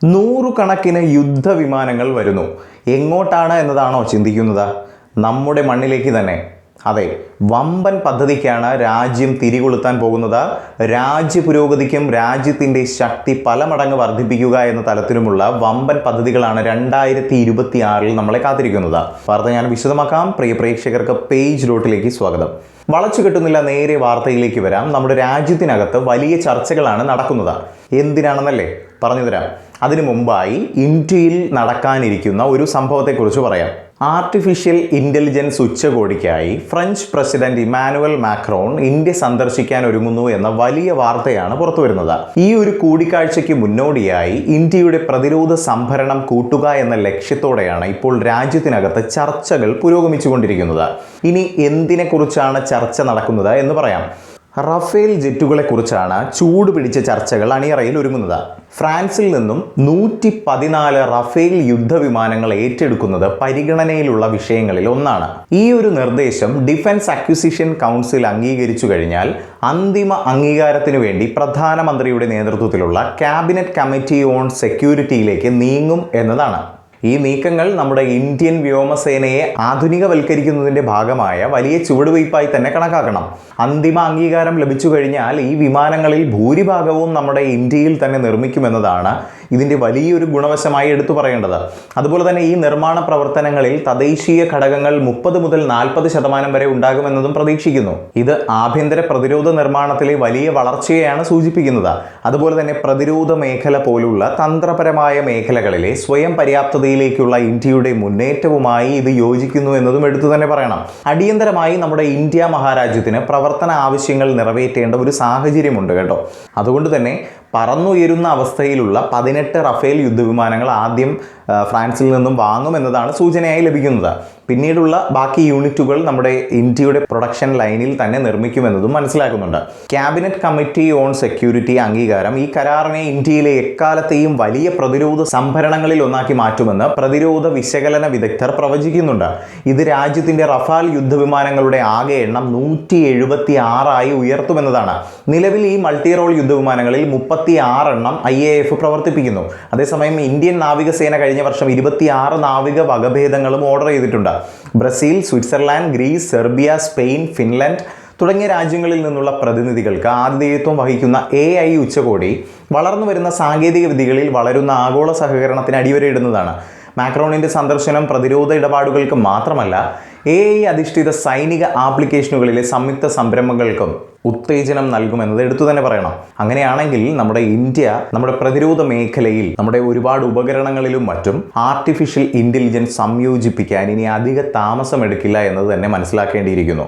നൂറുകണക്കിന് യുദ്ധവിമാനങ്ങൾ വരുന്നു. എങ്ങോട്ടാണ് എന്നതാണോ ചിന്തിക്കുന്നത്? നമ്മുടെ മണ്ണിലേക്ക് തന്നെ. അതെ, വമ്പൻ പദ്ധതിക്കാണ് രാജ്യം തിരികൊളുത്താൻ പോകുന്നത്. രാജ്യ പുരോഗതിക്കും രാജ്യത്തിൻ്റെ ശക്തി പല മടങ്ങ് വർദ്ധിപ്പിക്കുക എന്ന തലത്തിലുമുള്ള വമ്പൻ പദ്ധതികളാണ് 2026 നമ്മളെ കാത്തിരിക്കുന്നത്. വാർത്ത ഞാൻ വിശദമാക്കാം. പ്രിയ പ്രേക്ഷകർക്ക് പേജ് ഡോട്ടിലേക്ക് സ്വാഗതം. വളച്ചു കെട്ടുന്നില്ല, നേരെ വാർത്തയിലേക്ക് വരാം. നമ്മുടെ രാജ്യത്തിനകത്ത് വലിയ ചർച്ചകളാണ് നടക്കുന്നത്. എന്തിനാണെന്നല്ലേ പറഞ്ഞുതരാം. അതിനു മുമ്പായി ഇന്ത്യയിൽ നടക്കാനിരിക്കുന്ന ഒരു സംഭവത്തെക്കുറിച്ച് പറയാം. ആർട്ടിഫിഷ്യൽ ഇൻ്റലിജൻസ് ഉച്ചകോടിക്കായി French president Emmanuel Macron India സന്ദർശിക്കാൻ ഒരുങ്ങുന്നു എന്ന വലിയ വാർത്തയാണ് പുറത്തുവരുന്നത്. ഈ ഒരു കൂടിക്കാഴ്ചയ്ക്ക് മുന്നോടിയായി ഇന്ത്യയുടെ പ്രതിരോധ സംഭരണം കൂട്ടുക എന്ന ലക്ഷ്യത്തോടെയാണ് ഇപ്പോൾ രാജ്യത്തിനകത്ത് ചർച്ചകൾ പുരോഗമിച്ചുകൊണ്ടിരിക്കുന്നത്. ഇനി എന്തിനെക്കുറിച്ചാണ് ചർച്ച നടക്കുന്നത് എന്ന് പറയാം. റഫേൽ ജെറ്റുകളെ കുറിച്ചാണ് ചൂട് പിടിച്ച ചർച്ചകൾ അണിയറയിൽ ഒരുങ്ങുന്നത്. ഫ്രാൻസിൽ നിന്നും 114 റഫേൽ യുദ്ധവിമാനങ്ങൾ ഏറ്റെടുക്കുന്നത് പരിഗണനയിലുള്ള വിഷയങ്ങളിൽ ഒന്നാണ്. ഈ ഒരു നിർദ്ദേശം ഡിഫൻസ് അക്വിസിഷൻ കൗൺസിൽ അംഗീകരിച്ചു കഴിഞ്ഞാൽ അന്തിമ അംഗീകാരത്തിനു വേണ്ടി പ്രധാനമന്ത്രിയുടെ നേതൃത്വത്തിലുള്ള ക്യാബിനറ്റ് കമ്മിറ്റി ഓൺ സെക്യൂരിറ്റിയിലേക്ക് നീങ്ങും എന്നതാണ്. ഈ നീക്കങ്ങൾ നമ്മുടെ ഇന്ത്യൻ വ്യോമസേനയെ ആധുനികവൽക്കരിക്കുന്നതിൻ്റെ ഭാഗമായ വലിയ ചുവടുവയ്പായി തന്നെ കണക്കാക്കണം. അന്തിമ അംഗീകാരം ലഭിച്ചു കഴിഞ്ഞാൽ ഈ വിമാനങ്ങളിൽ ഭൂരിഭാഗവും നമ്മുടെ ഇന്ത്യയിൽ തന്നെ നിർമ്മിക്കുമെന്നതാണ് ഇതിൻ്റെ വലിയൊരു ഗുണവശമായി എടുത്തു പറയേണ്ടത്. അതുപോലെ തന്നെ ഈ നിർമ്മാണ പ്രവർത്തനങ്ങളിൽ തദ്ദേശീയ ഘടകങ്ങൾ 30 മുതൽ 40% വരെ ഉണ്ടാകുമെന്നതും പ്രതീക്ഷിക്കുന്നു. ഇത് ആഭ്യന്തര പ്രതിരോധ നിർമ്മാണത്തിലെ വലിയ വളർച്ചയെയാണ് സൂചിപ്പിക്കുന്നത്. അതുപോലെ തന്നെ പ്രതിരോധ മേഖല പോലുള്ള തന്ത്രപരമായ മേഖലകളിലെ സ്വയം പര്യാപ്തതയിലേക്കുള്ള ഇന്ത്യയുടെ മുന്നേറ്റവുമായി ഇത് യോജിക്കുന്നു എന്നതും എടുത്തു തന്നെ പറയണം. അടിയന്തരമായി നമ്മുടെ ഇന്ത്യ മഹാരാജ്യത്തിന് പ്രവർത്തന ആവശ്യങ്ങൾ നിറവേറ്റേണ്ട ഒരു സാഹചര്യമുണ്ട് കേട്ടോ. അതുകൊണ്ട് തന്നെ പറന്നുയരുന്ന അവസ്ഥയിലുള്ള 18 റഫേൽ യുദ്ധവിമാനങ്ങൾ ആദ്യം ഫ്രാൻസിൽ നിന്നും വാങ്ങുമെന്നതാണ് സൂചനയായി ലഭിക്കുന്നത്. പിന്നീടുള്ള ബാക്കി യൂണിറ്റുകൾ നമ്മുടെ ഇന്ത്യയുടെ പ്രൊഡക്ഷൻ ലൈനിൽ തന്നെ നിർമ്മിക്കുമെന്നതും മനസ്സിലാക്കുന്നുണ്ട്. ക്യാബിനറ്റ് കമ്മിറ്റി ഓൺ സെക്യൂരിറ്റി അംഗീകാരം ഈ കരാറിനെ ഇന്ത്യയിലെ എക്കാലത്തെയും വലിയ പ്രതിരോധ സംഭരണങ്ങളിൽ ഒന്നാക്കി മാറ്റുമെന്ന് പ്രതിരോധ വിശകലന വിദഗ്ധർ പ്രവചിക്കുന്നുണ്ട്. ഇത് രാജ്യത്തിൻ്റെ റഫാൽ യുദ്ധവിമാനങ്ങളുടെ ആകെ എണ്ണം 176 ഉയർത്തുമെന്നതാണ്. നിലവിൽ ഈ മൾട്ടി റോൾ യുദ്ധവിമാനങ്ങളിൽ 36 എണ്ണം IAF പ്രവർത്തിപ്പിക്കുന്നു. അതേസമയം ഇന്ത്യൻ നാവികസേന കഴിഞ്ഞ വർഷം 26 നാവിക വകഭേദങ്ങളും ഓർഡർ ചെയ്തിട്ടുണ്ട്. Brazil, Switzerland, Greece, Serbia, Spain, Finland തുടങ്ങിയ രാജ്യങ്ങളിൽ നിന്നുള്ള പ്രതിനിധികൾക്ക് ആതിഥേയത്വം വഹിക്കുന്ന AI ഉച്ചകോടി വളർന്നു വരുന്ന സാങ്കേതിക വിദ്യകളിൽ വളരുന്ന ആഗോള സഹകരണത്തിന് അടിവരയിടുന്നതാണ്. മാക്രോണിൻ്റെ സന്ദർശനം പ്രതിരോധ ഇടപാടുകൾക്ക് മാത്രമല്ല, AI അധിഷ്ഠിത സൈനിക ആപ്ലിക്കേഷനുകളിലെ സംയുക്ത സംരംഭങ്ങൾക്കും ഉത്തേജനം നൽകുമെന്നത് എടുത്തു തന്നെ പറയണം. അങ്ങനെയാണെങ്കിൽ നമ്മുടെ ഇന്ത്യ നമ്മുടെ പ്രതിരോധ മേഖലയിൽ നമ്മുടെ ഒരുപാട് ഉപകരണങ്ങളിലും മറ്റും ആർട്ടിഫിഷ്യൽ ഇൻ്റലിജൻസ് സംയോജിപ്പിക്കാൻ ഇനി അധിക താമസമെടുക്കില്ല എന്നത് തന്നെ മനസ്സിലാക്കേണ്ടിയിരിക്കുന്നു.